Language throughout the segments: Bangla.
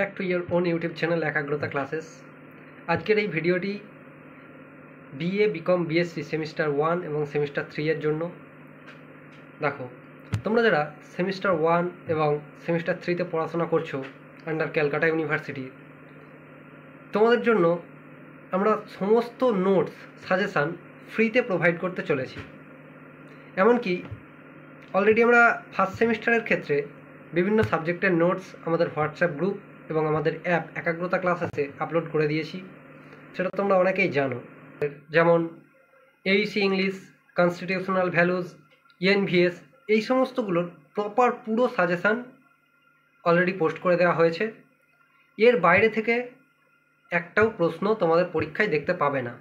Back to your own YouTube channel একাগ্রতা ক্লাসেস। আজকের এই ভিডিওটি বিএ বিকম বিএসসি সেমিস্টার 1 এবং সেমিস্টার 3 এর জন্য। দেখো, তোমরা যারা সেমিস্টার 1 এবং সেমিস্টার 3তে পড়াশোনা করছো আন্ডার ক্যালকাটা ইউনিভার্সিটি, তোমাদের জন্য আমরা সমস্ত নোটস সাজেশান ফ্রিতে প্রোভাইড করতে চলেছি। এমনকি অলরেডি আমরা ফার্স্ট সেমিস্টারের ক্ষেত্রে বিভিন্ন সাবজেক্টের নোটস আমাদের হোয়াটসঅ্যাপ গ্রুপ এবং আমাদের অ্যাপ একাগ্রতা ক্লাসেসে আপলোড করে দিয়েছি। সেটা তোমরা অনেকেই জানো, যেমন Aisi English, constitutional values, NVS, এই সমস্তগুলোর প্রপার পুরো সাজেশান অলরেডি পোস্ট করে দেওয়া হয়েছে। এর বাইরে থেকে একটাও প্রশ্ন তোমাদের পরীক্ষায় দেখতে পাবে না।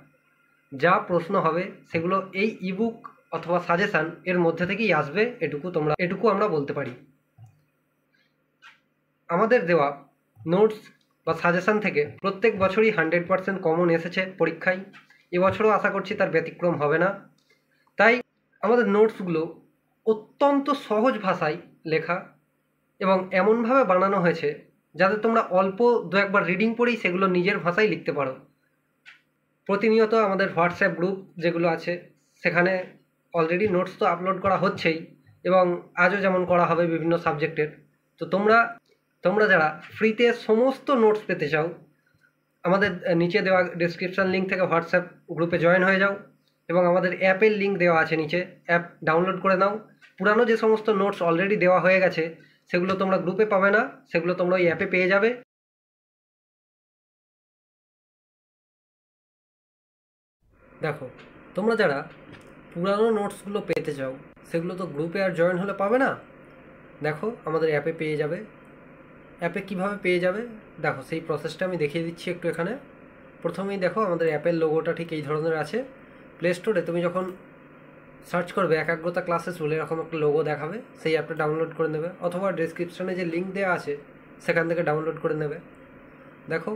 যা প্রশ্ন হবে সেগুলো এই ইবুক অথবা সাজেশান এর মধ্যে থেকেই আসবে, এটুকু আমরা বলতে পারি। আমাদের দেওয়া নোটস বা সাজেশান থেকে প্রত্যেক বছরই 100% কমন এসেছে পরীক্ষায়। এবছরও আশা করছি তার ব্যতিক্রম হবে না। তাই আমাদের নোটসগুলো অত্যন্ত সহজ ভাষায় লেখা এবং এমনভাবে বানানো হয়েছে যাতে তোমরা অল্প দু একবার রিডিং পড়েই সেগুলো নিজের ভাষায় লিখতে পারো। প্রতিনিয়ত আমাদের হোয়াটসঅ্যাপ গ্রুপ যেগুলো আছে সেখানে অলরেডি নোটস তো আপলোড করা হচ্ছেই এবং আজও যেমন করা হবে বিভিন্ন সাবজেক্টের। তো তোমরা যারা ফ্রিতে সমস্ত নোটস পেতে চাও, আমাদের নিচে দেওয়া ডেসক্রিপশন লিঙ্ক থেকে হোয়াটসঅ্যাপ গ্রুপে জয়েন হয়ে যাও এবং আমাদের অ্যাপের লিঙ্ক দেওয়া আছে নিচে, অ্যাপ ডাউনলোড করে নাও। পুরানো যে সমস্ত নোটস অলরেডি দেওয়া হয়ে গেছে সেগুলো তোমরা গ্রুপে পাবে না, সেগুলো তোমরা ওই অ্যাপে পেয়ে যাবে। দেখো, তোমরা যারা পুরানো নোটসগুলো পেতে চাও সেগুলো তো গ্রুপে আর জয়েন হলে পাবে না। দেখো, আমাদের অ্যাপে পেয়ে যাবে। অ্যাপে কিভাবে পেয়ে যাবে দেখো, সেই প্রসেসটা আমি দেখিয়ে দিচ্ছি একটু। এখানে প্রথমেই দেখো আমাদের অ্যাপের লোগোটা ঠিক এই ধরনের আছে। প্লে স্টোরে তুমি যখন সার্চ করবে একাগ্রতা ক্লাসেস বলে এরকম একটা লোগো দেখাবে, সেই অ্যাপটা ডাউনলোড করে নেবে অথবা ডেসক্রিপশনে যে লিঙ্ক দেওয়া আছে সেখান থেকে ডাউনলোড করে নেবে। দেখো,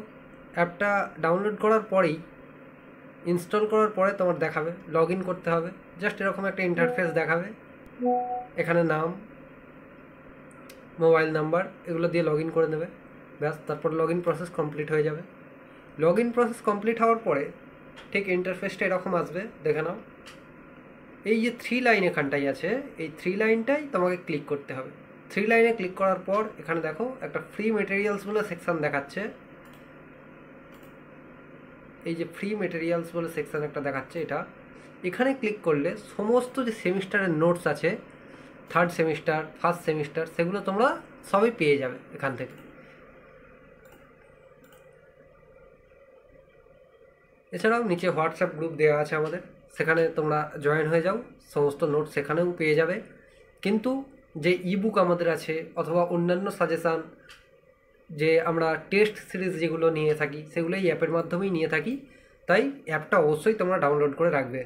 অ্যাপটা ডাউনলোড করার পরেই ইনস্টল করার পরে তোমার দেখাবে লগ ইন করতে হবে। জাস্ট এরকম একটা ইন্টারফেস দেখাবে। এখানে নাম, মোবাইল নাম্বার এগুলো দিয়ে লগ ইন করে নেবে, ব্যাস। তারপর লগ ইন প্রসেস কমপ্লিট হয়ে যাবে। লগ ইন প্রসেস কমপ্লিট হওয়ার পরে ঠিক ইন্টারফেসটা এরকম আসবে, দেখে নাও। এই যে 3 লাইন এখানটাই আছে, এই 3 লাইনটাই তোমাকে ক্লিক করতে হবে। 3 লাইনে ক্লিক করার পর এখানে দেখো একটা ফ্রি মেটেরিয়ালস বলে সেকশন দেখাচ্ছে। এই যে ফ্রি মেটেরিয়ালস বলে সেকশন একটা দেখাচ্ছে, এখানে ক্লিক করলে সমস্ত যে সেমিস্টারের নোটস আছে, থার্ড সেমিস্টার, ফার্স্ট সেমিস্টার, সেগুলো তোমরা সবই পেয়ে যাবে এখান থেকে। এছাড়াও নিচে হোয়াটসঅ্যাপ গ্রুপ দেওয়া আছে আমাদের, সেখানে তোমরা জয়েন হয়ে যাও, সমস্ত নোট সেখানেও পেয়ে যাবে। কিন্তু যে ইবুক আমাদের আছে অথবা অন্যান্য সাজেশান, যে আমরা টেস্ট সিরিজ যেগুলো নিয়ে থাকি সেগুলো এই অ্যাপের মাধ্যমেই নিয়ে থাকি। তাই অ্যাপটা অবশ্যই তোমরা ডাউনলোড করে রাখবে।